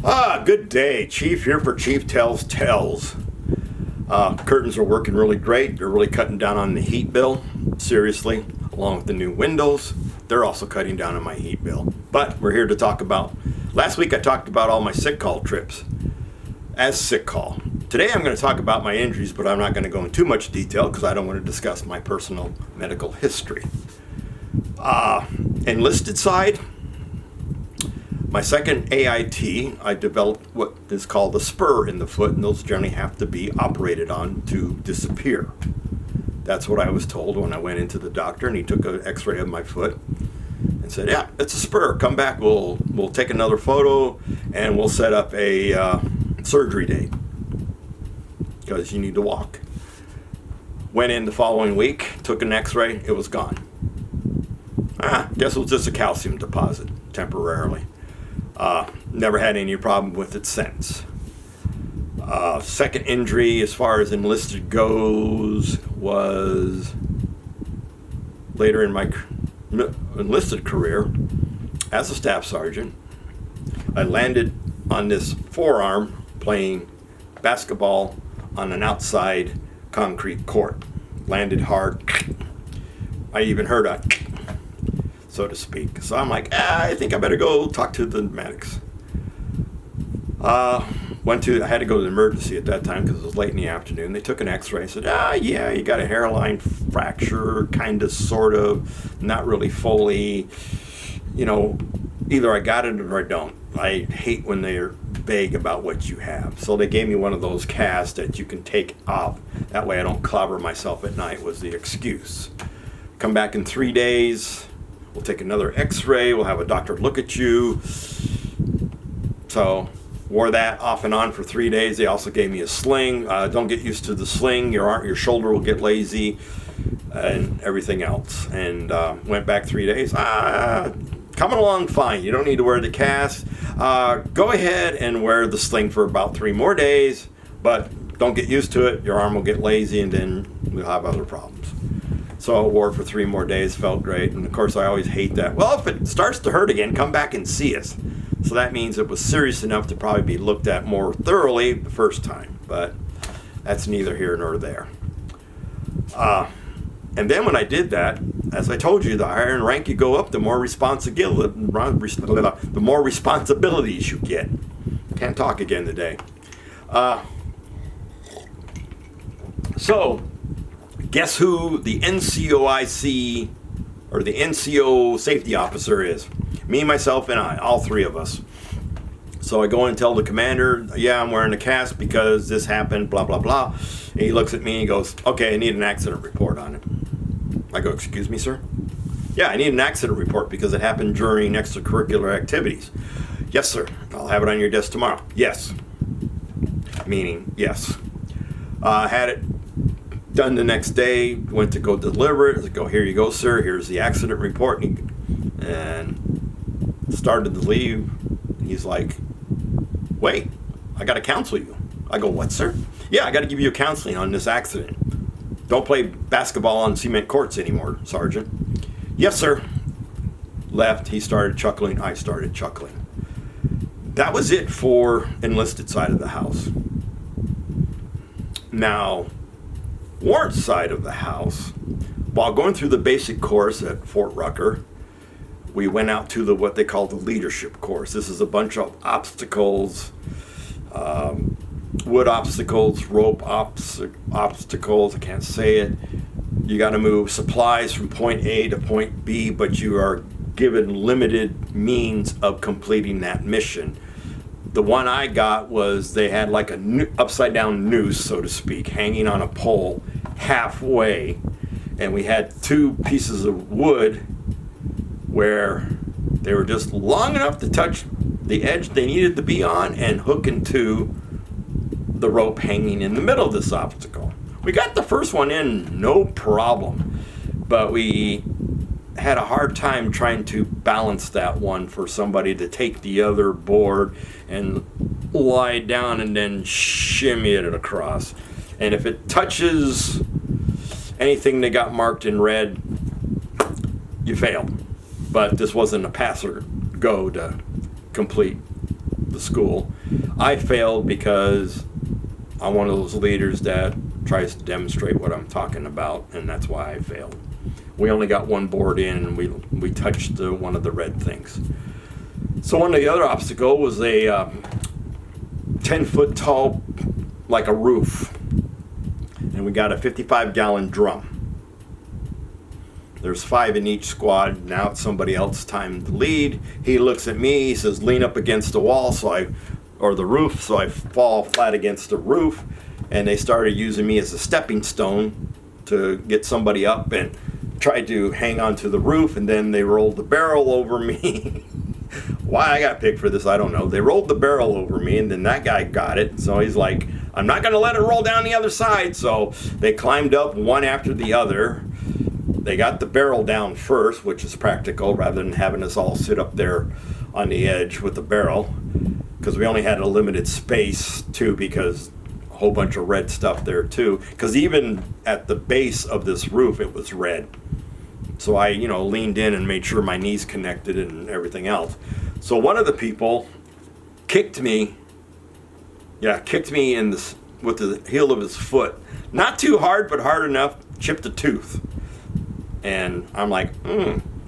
Good day. Chief here for Chief Tells Tells. Curtains are working really great. They're really cutting down on the heat bill. Seriously, along with the new windows, they're also cutting down on my heat bill. But we're here to talk about, last week I talked about all my sick call trips as sick call. Today I'm going to talk about my injuries, but I'm not going to go in too much detail because I don't want to discuss my personal medical history. Enlisted side, my second AIT, I developed what is called a spur in the foot, and those generally have to be operated on to disappear. That's what I was told when I went into the doctor, and he took an x-ray of my foot and said, yeah, it's a spur. Come back, we'll take another photo, and we'll set up a surgery date because you need to walk. Went in the following week, took an x-ray, it was gone. Guess it was just a calcium deposit temporarily. Never had any problem with it since. Second injury as far as enlisted goes was later in my enlisted career as a staff sergeant. I landed on this forearm playing basketball on an outside concrete court. Landed hard. I even heard a so to speak. So I'm like, I think I better go talk to the medics. I had to go to the emergency at that time because it was late in the afternoon. They took an x-ray, said, yeah, you got a hairline fracture, kind of, sort of, not really fully. Either I got it or I don't. I hate when they're vague about what you have. So they gave me one of those casts that you can take off. That way I don't clobber myself at night was the excuse. Come back in 3 days. We'll take another x-ray. We'll have a doctor look at you. So wore that off and on for 3 days. They also gave me a sling. Don't get used to the sling. Your shoulder will get lazy and everything else. And went back 3 days. Coming along fine. You don't need to wear the cast. Go ahead and wear the sling for about 3 more days. But don't get used to it. Your arm will get lazy and then we'll have other problems. So I wore it for 3 more days, felt great. And of course I always hate that. Well, if it starts to hurt again, come back and see us. So that means it was serious enough to probably be looked at more thoroughly the first time. But that's neither here nor there. And then when I did that, as I told you, the higher in rank you go up, the more responsibilities you get. Can't talk again today. So, guess who the NCOIC or the NCO safety officer is? Me, myself, and I, all 3 of us. So I go and tell the commander, yeah, I'm wearing a cast because this happened, blah, blah, blah. And he looks at me and he goes, okay, I need an accident report on it. I go, excuse me, sir? Yeah, I need an accident report because it happened during extracurricular activities. Yes, sir. I'll have it on your desk tomorrow. Yes. Meaning, yes. Had it done the next day, went to go deliver it. I go, here you go, sir. Here's the accident report. And started to leave. He's like, wait, I got to counsel you. I go, what, sir? Yeah, I got to give you a counseling on this accident. Don't play basketball on cement courts anymore, Sergeant. Yes, sir. Left. He started chuckling. I started chuckling. That was it for enlisted side of the house. Now, warrant side of the house, while going through the basic course at Fort Rucker, we went out to what they call the leadership course. This is a bunch of obstacles, wood obstacles, rope obstacles, I can't say it. You got to move supplies from point A to point B, but you are given limited means of completing that mission. The one I got was they had like a upside down noose, so to speak, hanging on a pole halfway, and we had 2 pieces of wood where they were just long enough to touch the edge they needed to be on and hook into the rope hanging in the middle of this obstacle. We got the first one in, no problem, but we had a hard time trying to balance that one for somebody to take the other board and lie down and then shimmy it across. And if it touches anything that got marked in red, you failed. But this wasn't a pass or go to complete the school. I failed because I'm one of those leaders that tries to demonstrate what I'm talking about, and that's why I failed. We only got one board in, and we touched one of the red things. So one of the other obstacles was a 10-foot tall, like a roof, and we got a 55-gallon drum. There's 5 in each squad. Now it's somebody else's time to lead. He looks at me. He says, "Lean up against the wall," or the roof, so I fall flat against the roof. And they started using me as a stepping stone to get somebody up, and tried to hang onto the roof. And then they rolled the barrel over me. Why I got picked for this, I don't know. They rolled the barrel over me, and then that guy got it. So he's like, "I'm not going to let it roll down the other side." So they climbed up one after the other. They got the barrel down first, which is practical, rather than having us all sit up there on the edge with the barrel, because we only had a limited space too, because a whole bunch of red stuff there too, because even at the base of this roof it was red. So I leaned in and made sure my knees connected and everything else. So one of the people kicked me in this with the heel of his foot, not too hard but hard enough, chipped a tooth. And I'm like,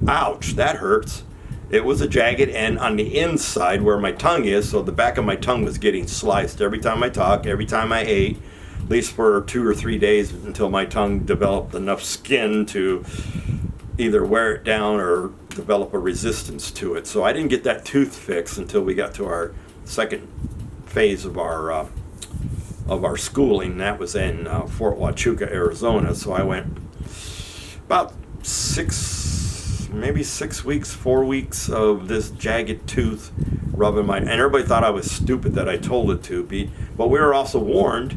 ouch, that hurts. It was a jagged end on the inside where my tongue is, so the back of my tongue was getting sliced every time I talked, every time I ate, at least for 2 or 3 days, until my tongue developed enough skin to either wear it down or develop a resistance to it. So I didn't get that tooth fixed until we got to our second phase of our schooling. And that was in Fort Huachuca, Arizona. So I went about 4 weeks of this jagged tooth rubbing and everybody thought I was stupid that I told it to be, but we were also warned,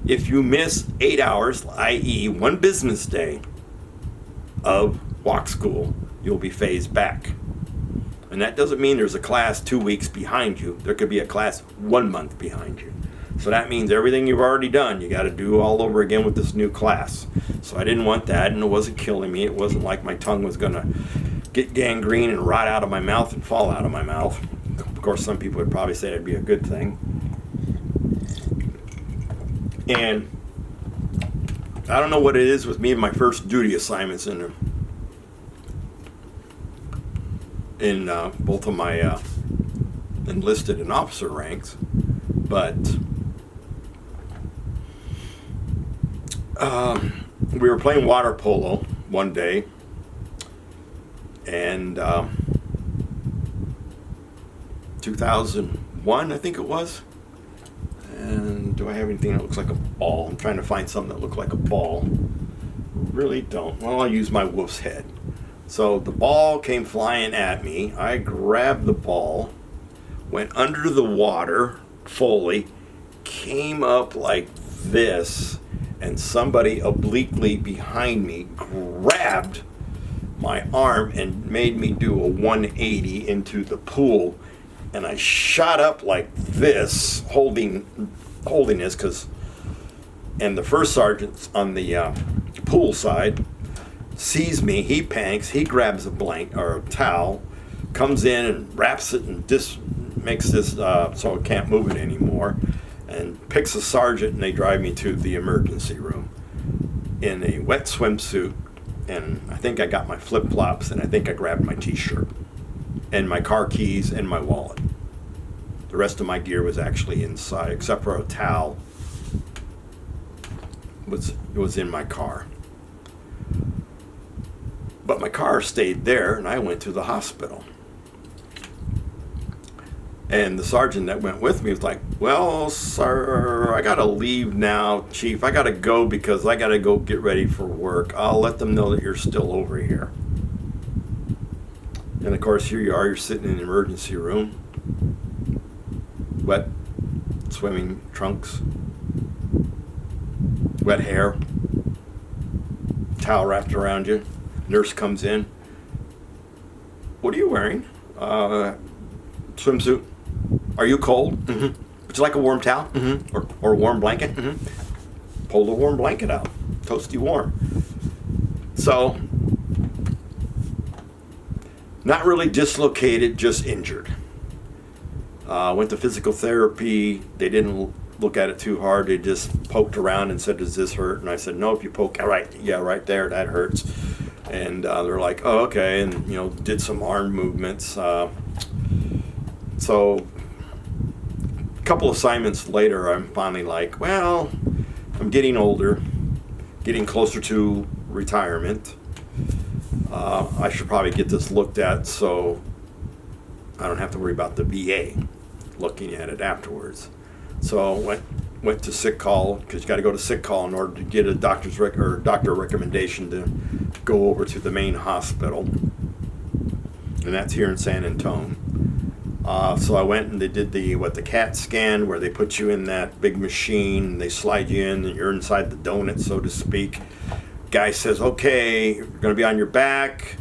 if you miss 8 hours, i.e. 1 business day of walk school, you'll be phased back. And that doesn't mean there's a class 2 weeks behind you. There could be a class 1 month behind you. So that means everything you've already done, you got to do all over again with this new class. So I didn't want that, and it wasn't killing me. It wasn't like my tongue was going to get gangrene and rot out of my mouth and fall out of my mouth. Of course, some people would probably say it'd be a good thing. And I don't know what it is with me and my first duty assignments in both of my enlisted and officer ranks, but we were playing water polo one day, and 2001, I think it was. And do I have anything that looks like a ball? I'm trying to find something that looked like a ball. Really don't. Well, I'll use my wolf's head. So the ball came flying at me. I grabbed the ball, went under the water fully, came up like this, and somebody obliquely behind me grabbed my arm and made me do a 180 into the pool. And I shot up like this, holding this, and the first sergeant's on the pool side, sees me, he panics, he grabs a blanket or a towel, comes in and wraps it and makes this so I can't move it anymore, and picks a sergeant, and they drive me to the emergency room in a wet swimsuit, and I think I got my flip-flops, and I think I grabbed my t-shirt and my car keys and my wallet. The rest of my gear was actually inside, except for a towel was in my car. But my car stayed there, and I went to the hospital. And the sergeant that went with me was like, "Well, sir, I gotta leave now, Chief. I gotta go because I gotta go get ready for work. I'll let them know that you're still over here." And of course, here you are, you're sitting in the emergency room, wet swimming trunks, wet hair, towel wrapped around you. Nurse comes in. "What are you wearing?" "Swimsuit." "Are you cold?" "Mm-hmm." "Would you like a warm towel?" "Mm-hmm." Or a warm blanket?" "Mm-hmm." Pull the warm blanket out. Toasty warm. So, not really dislocated, just injured. Went to physical therapy. They didn't look at it too hard. They just poked around and said, does this hurt? And I said, no, if you poke, right there, that hurts. And they're like, oh, okay. And, did some arm movements. So a couple assignments later, I'm finally like, well, I'm getting older, getting closer to retirement. I should probably get this looked at so I don't have to worry about the VA looking at it afterwards. So went to sick call, because you got to go to sick call in order to get a doctor recommendation to go over to the main hospital, and that's here in San Antonio. So I went and they did the CAT scan, where they put you in that big machine, they slide you in, and you're inside the donut, so to speak. Guy says, okay, you're going to be on your back.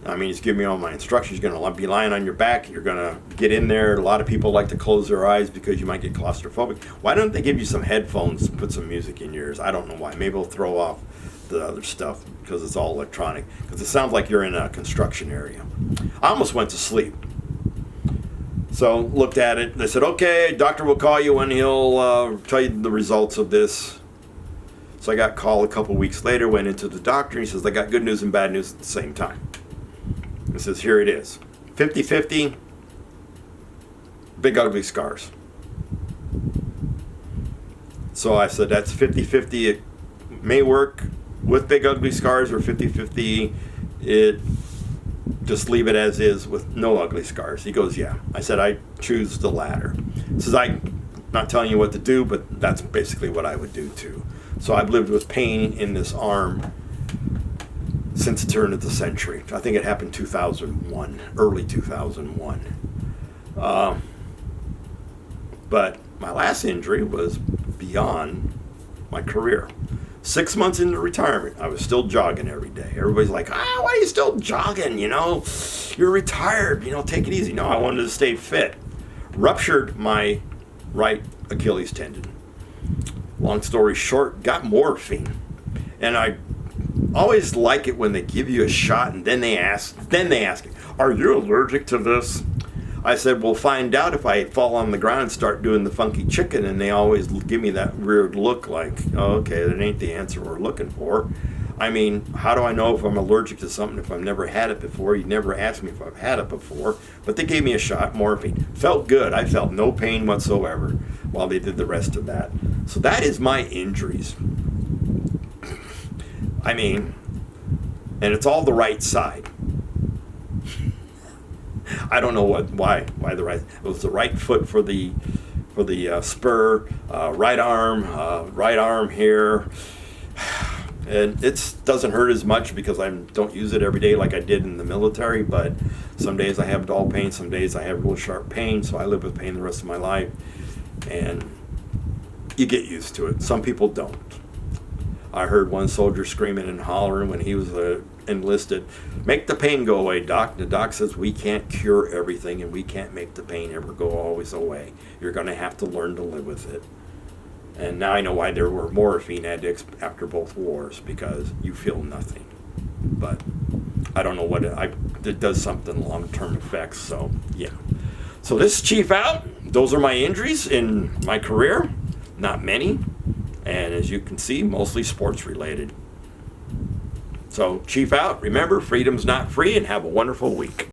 I mean, he's giving me all my instructions. You're going to be lying on your back. You're going to get in there. A lot of people like to close their eyes because you might get claustrophobic. Why don't they give you some headphones and put some music in your ears? I don't know why. Maybe it'll throw off the other stuff because it's all electronic. Because it sounds like you're in a construction area. I almost went to sleep. So looked at it. They said, okay, doctor will call you when he'll tell you the results of this. So I got called a couple weeks later, went into the doctor. He says, I got good news and bad news at the same time. He says, here it is. 50-50, big ugly scars. So I said, that's 50-50. It may work with big ugly scars, or 50-50, it just leave it as is with no ugly scars. He goes, yeah. I said, I choose the latter. He says, I'm not telling you what to do, but that's basically what I would do too. So I've lived with pain in this arm since the turn of the century. I think it happened 2001, early 2001. But my last injury was beyond my career. 6 months into retirement, I was still jogging every day. Everybody's like, why are you still jogging? You're retired, take it easy. No, I wanted to stay fit. Ruptured my right Achilles tendon. Long story short, got morphine. And I always like it when they give you a shot and then they ask you, are you allergic to this? I said, we'll find out if I fall on the ground and start doing the funky chicken. And they always give me that weird look like, oh, okay, that ain't the answer we're looking for. I mean, how do I know if I'm allergic to something if I've never had it before? You never asked me if I've had it before. But they gave me a shot, morphine. Felt good. I felt no pain whatsoever while they did the rest of that. So that is my injuries. I mean, and it's all the right side. I don't know why the right. It was the right foot for the spur, right arm here, and it doesn't hurt as much because I don't use it every day like I did in the military. But some days I have dull pain, some days I have real sharp pain. So I live with pain the rest of my life, and you get used to it. Some people don't. I heard one soldier screaming and hollering when he was enlisted, make the pain go away, doc. The doc says, we can't cure everything and we can't make the pain ever go always away. You're going to have to learn to live with it. And now I know why there were morphine addicts after both wars, because you feel nothing. But I don't know what it does something long-term effects, so yeah. So this is Chief out. Those are my injuries in my career. Not many. And as you can see, mostly sports related. So, Chief out. Remember, freedom's not free, and have a wonderful week.